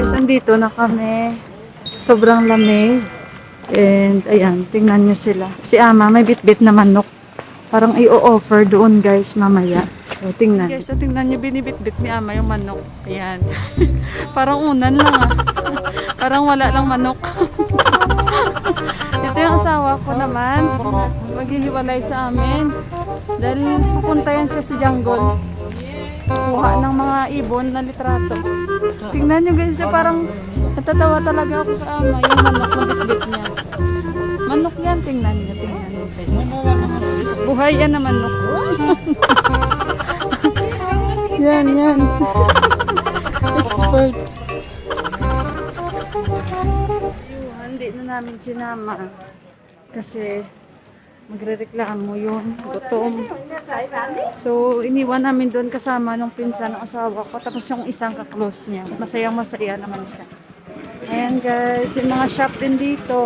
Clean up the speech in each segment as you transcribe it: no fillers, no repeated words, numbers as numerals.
Guys, andito na kami. Sobrang lamig. And ayan, tingnan nyo sila. Si Ama, may bit-bit na manok. Parang i-offer doon guys mamaya. So tingnan. Guys, so tingnan nyo, binibit-bit ni Ama yung manok. Ayan. Parang unan lang ah. Parang wala lang manok. Ito yung asawa ko naman. Maghihiwalay sa amin. Dahil pupunta yan siya sa jungle. Kuha ng mga ibon na litrato. Tingnan nyo guys, parang natatawa talaga ako sa Ama. Yung manok na bit-bit niya. Manok yan, tingnan nyo guys. Buhay yan na manok. Yan. Expert. Hindi na namin sinama. Kasi magre-reklamo yun. Gutom. So, iniwan namin doon kasama nung pinsan ng asawa ko. Tapos yung isang ka-close niya. Masayang-masaya naman siya. Ayan guys, yung mga shop din dito.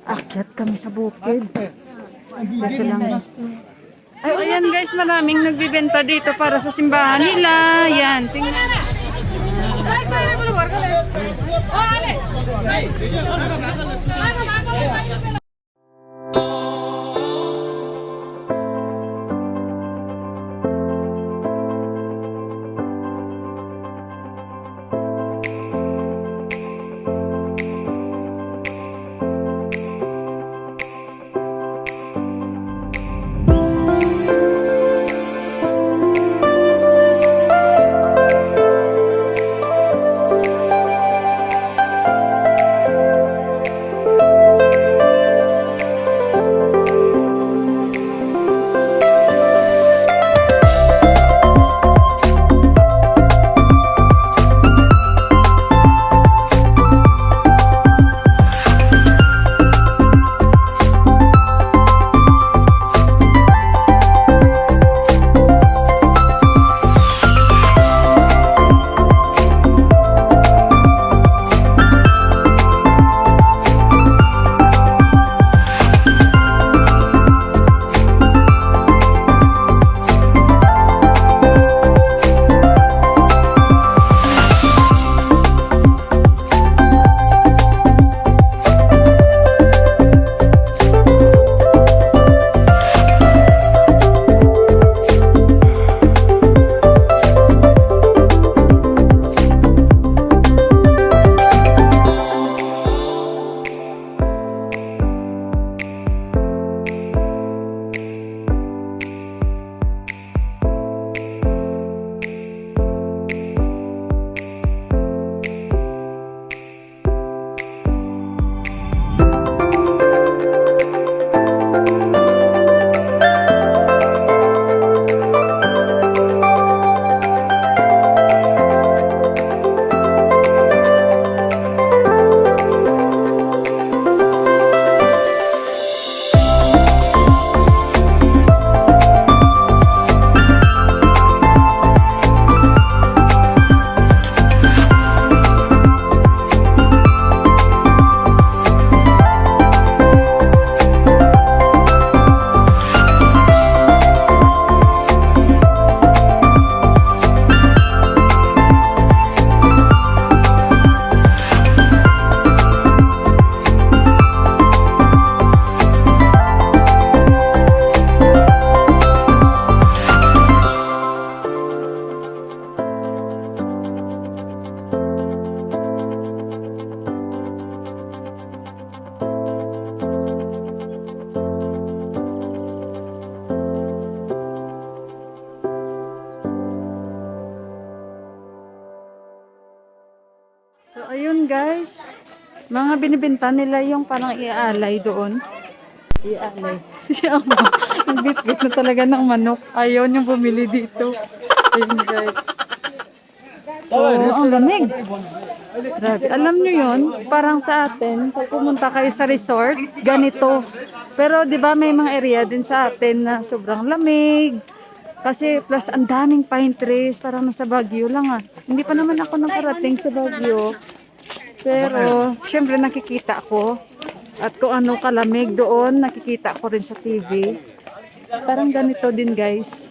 Akyat kami sa bukid. Dito lang. Ay, ayan guys, maraming nagbibenta dito para sa simbahan nila. Ayan, tingnan. So, ayun guys. Mga binibenta nila yung parang iaalay doon. Iaalay. Siya mo. Nagbit-bit na talaga ng manok. Ayaw niyong bumili dito. Ayun guys. So, ang lamig. Grabe. Alam nyo yun, parang sa atin, pag pumunta kayo sa resort, ganito. Pero di ba may mga area din sa atin na sobrang lamig. Kasi plus ang daming pine trees, parang nasa Baguio lang ah. Hindi pa naman ako nakarating sa Baguio. Pero syempre nakikita ko. At kung ano kalamig doon, nakikita ko rin sa TV. Parang ganito din guys.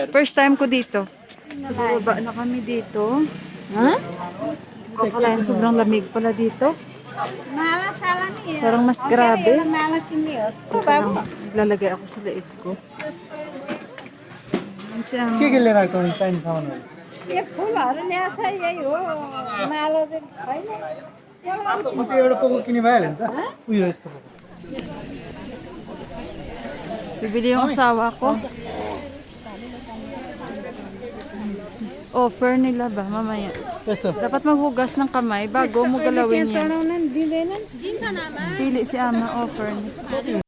First time ko dito. So, baba na kami dito. Ha? Kakalain, sobrang lamig pala dito. Parang mas grabe. Lalagay ako sa leeg ko. के लिएर आएको चाहिने सामानहरू त्यो एउटा पोको किने भइहाल्यो नि त उयो यस्तो Poco Bibili yung asawa ko. Offer nila ba mamaya? यस्तो Dapat maghugas ng kamay bago mo galawin yan. Pili si ama, offer niya.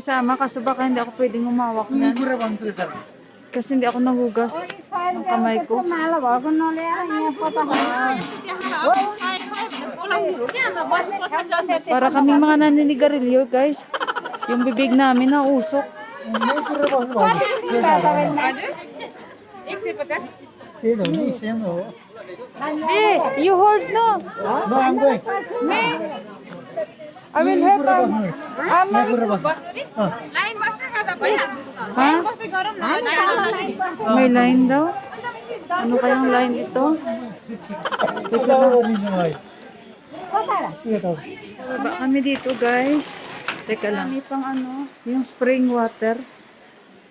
Sama kaso baka hindi ako pwedeng umawak niyan. Kasi hindi ako nagugas ng kamay ko. Para kami mga naninigarilyo guys. Yung bibig namin na usok. You hold no. No, I'm going. Me. I will help her. Ha? May line daw? Ano kayang line ito? Baba kami dito guys. Teka lang. May pang ano, yung spring water.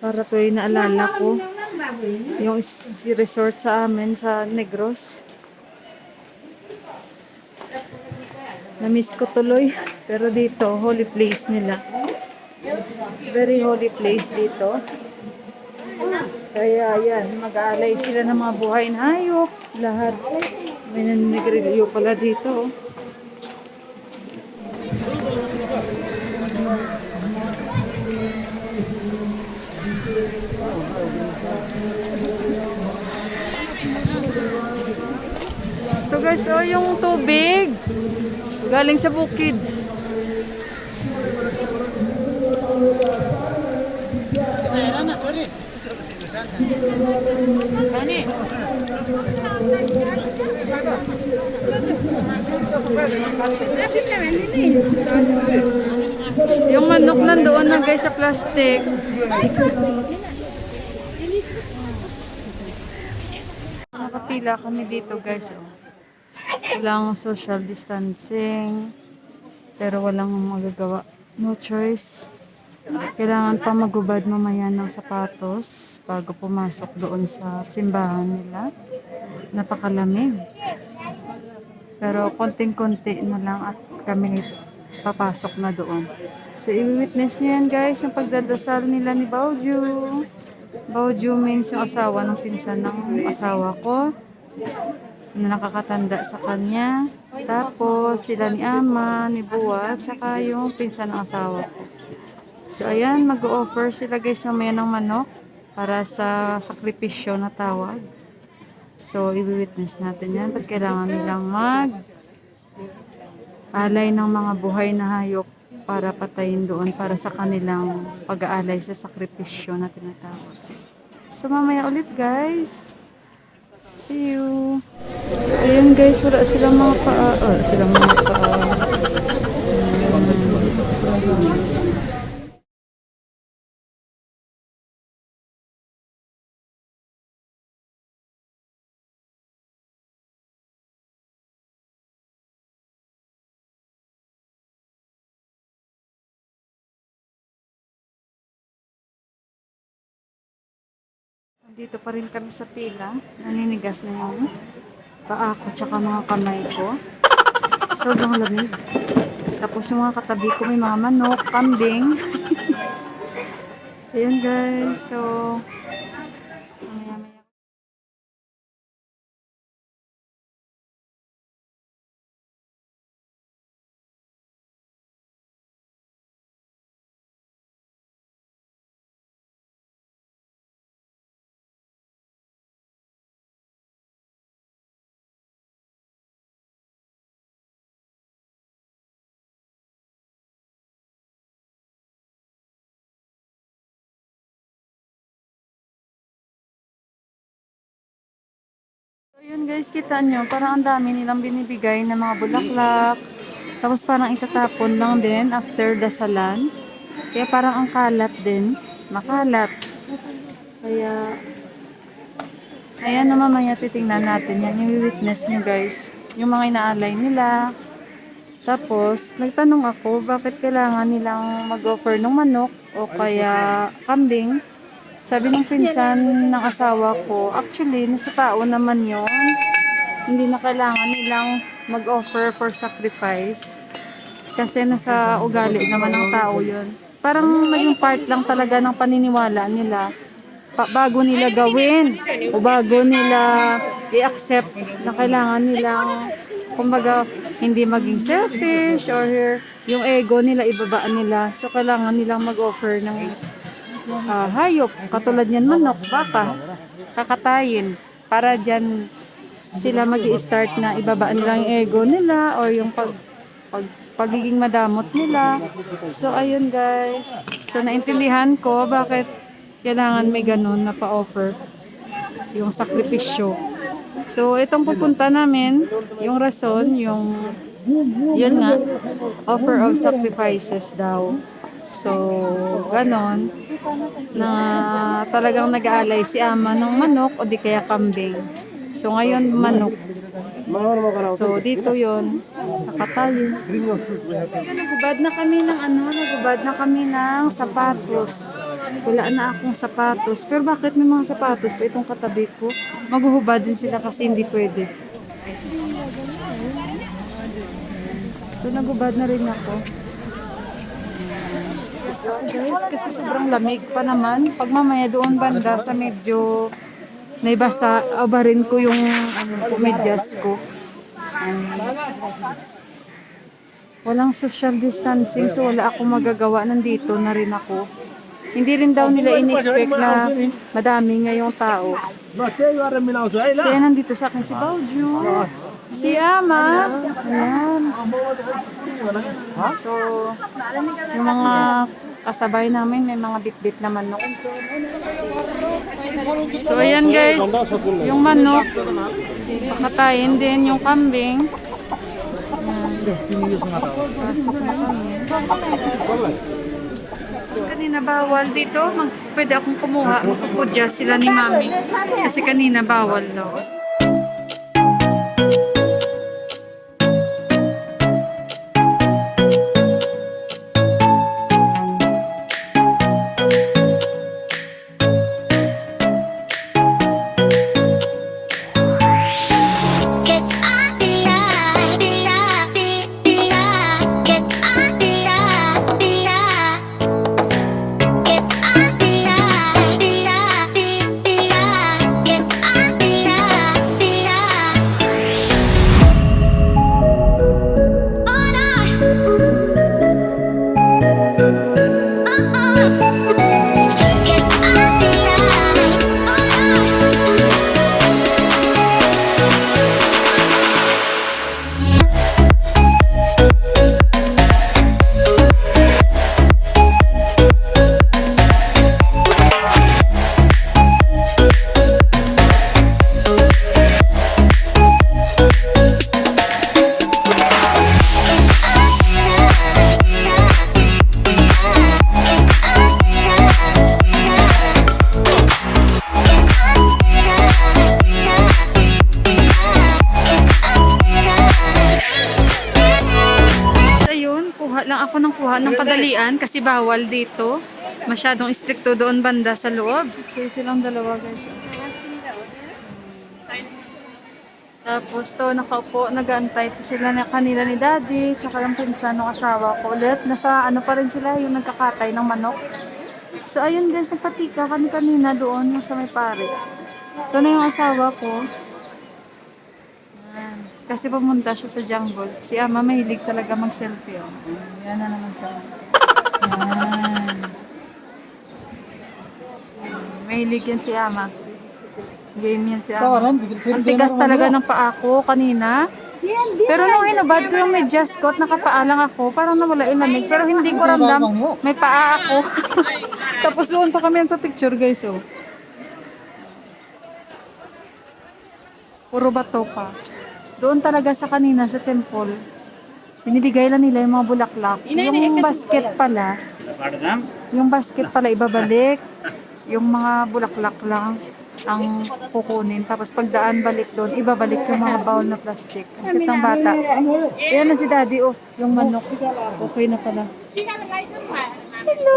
Para to yung naalala ko. Yung resort sa amin sa Negros. Na-miss ko tuloy. Pero dito, holy place nila. Very holy place dito. Kaya yan, mag-aalay sila ng mga buhay na hayop. Lahat. May naninigarilyo pala dito. Ito guys, oh, yung tubig. Galing sa bukid. Yung manok nandoon na guys sa plastic. Nakapila kami dito guys. Oh. Walang social distancing. Pero walang magagawa. No choice. Kailangan pa magubad mamaya ng sapatos bago pumasok doon sa simbahan nila. Napakalamig. Pero konting-konti na lang at kami papasok na doon. So, i-witness nyo yan guys, yung pagdadasal nila ni Baoju. Baoju means yung asawa ng pinsan ng asawa ko na nakakatanda sa kanya. Tapos, sila ni Ama, ni Buwa, at saka yung pinsan ng asawa ko. So, ayan, mag-o-offer sila guys mamaya ng manok para sa sakripisyo na tawag. So, i-witness natin yan. At kailangan nilang alay ng mga buhay na hayop para patayin doon para sa kanilang pag-aalay sa sakripisyo na tinatawag. So, mamaya ulit guys. See you. So, ayun guys, wala silang mga paa. Wala silang mga paa. Dito pa rin kami sa pila. Naninigas na yung paa ko tsaka mga kamay ko. Sobrang lamig. Tapos yung mga katabi ko may mga manok, kambing. Ayun guys. So, mamaya-maya. So, yun guys, kita nyo, parang ang dami nilang binibigay na mga bulaklak. Tapos parang itatapon lang din after dasalan. Kaya parang ang kalat din. Makalat. Kaya, ayan na mamaya titingnan natin yan. Yung witness nyo guys. Yung mga inaalay nila. Tapos, nagtanong ako, bakit kailangan nilang mag-offer ng manok o kaya kambing. Sabi ng pinsan ng asawa ko, actually, nasa tao naman yon. Hindi na kailangan nilang mag-offer for sacrifice. Kasi nasa ugali naman ng tao yon. Parang naging part lang talaga ng paniniwala nila. Bago nila gawin o bago nila i-accept na kailangan nilang, kumbaga, hindi maging selfish or yung ego nila ibabaan nila. So, kailangan nilang mag-offer ng hayop, katulad niyan manok, baka, kakatayin para dyan sila mag-i-start na ibabaan nila yung ego nila or yung pagiging madamot nila. So ayun guys, so naintindihan ko bakit kailangan may ganun na pa-offer yung sakripisyo. So itong pupunta namin, yung rason, yung yun nga, offer of sacrifices daw. So, ganon, na talagang nag-aalay si ama ng manok o di kaya kambing. So, ngayon manok. So, dito yon nakatayo. Nagubad na kami ng nagubad na kami ng sapatos. Wala na akong sapatos. Pero bakit may mga sapatos pa itong katabi ko? Maghuhubad din sila kasi hindi pwede. So, nagubad na rin ako. Guys, kasi sobrang lamig pa naman. Pag mamaya doon banda sa medyo naibasa, abarin ko yung medyas ko. Walang social distancing, so wala akong magagawa. Nandito na rin ako. Hindi rin daw nila in-expect na madami ngayong tao. So yan, nandito sa akin si Baoju, si Ama. Ayan. So, yung mga kasabay namin, may mga bit-bit na manok. So, ayan guys, yung manok, pakatayin din yung kambing. Pasok na kami. Kanina bawal dito, pwede akong kumuha, magpupudya sila ni Mami. Kasi kanina bawal daw. Kuha ng padalian kasi bawal dito. Masyadong stricto doon banda sa loob. So, silang dalawa guys. Tapos to, nakaupo, nag-aantay pa sila na kanila ni daddy, tsaka yung pinsan ng asawa ko ulit. Nasa ano pa rin sila, yung nagkakatay ng manok. So ayun guys, nagpatika kami kanina doon, yung sa may pare. Ito na yung asawa ko. Yan. Kasi pumunta siya sa jungle. Si ama mahilig talaga mag-selfie. Oh. Yan na naman siya. Yan. Mahilig yan si ama. Game yan si ama. Ang tigas talaga ng paa ko kanina. Pero nung hinubad ko yung medyas ko at nakapaalang ako, parang nawala yung lamig. Pero hindi ko ramdam. May paa ako. Tapos doon pa kami nagpa-picture guys. Oh. Puro bato pa. Doon talaga sa kanina sa temple. Binibigay lang nila yung mga bulaklak. Yung basket pala. Yung basket pala ibabalik. Yung mga bulaklak lang ang kukunin. Tapos pagdaan balik doon, ibabalik yung mga bowl na plastic. Ang cute ng bata. Ayan na si daddy, oh. Yung manok. Okay na pala. Hello!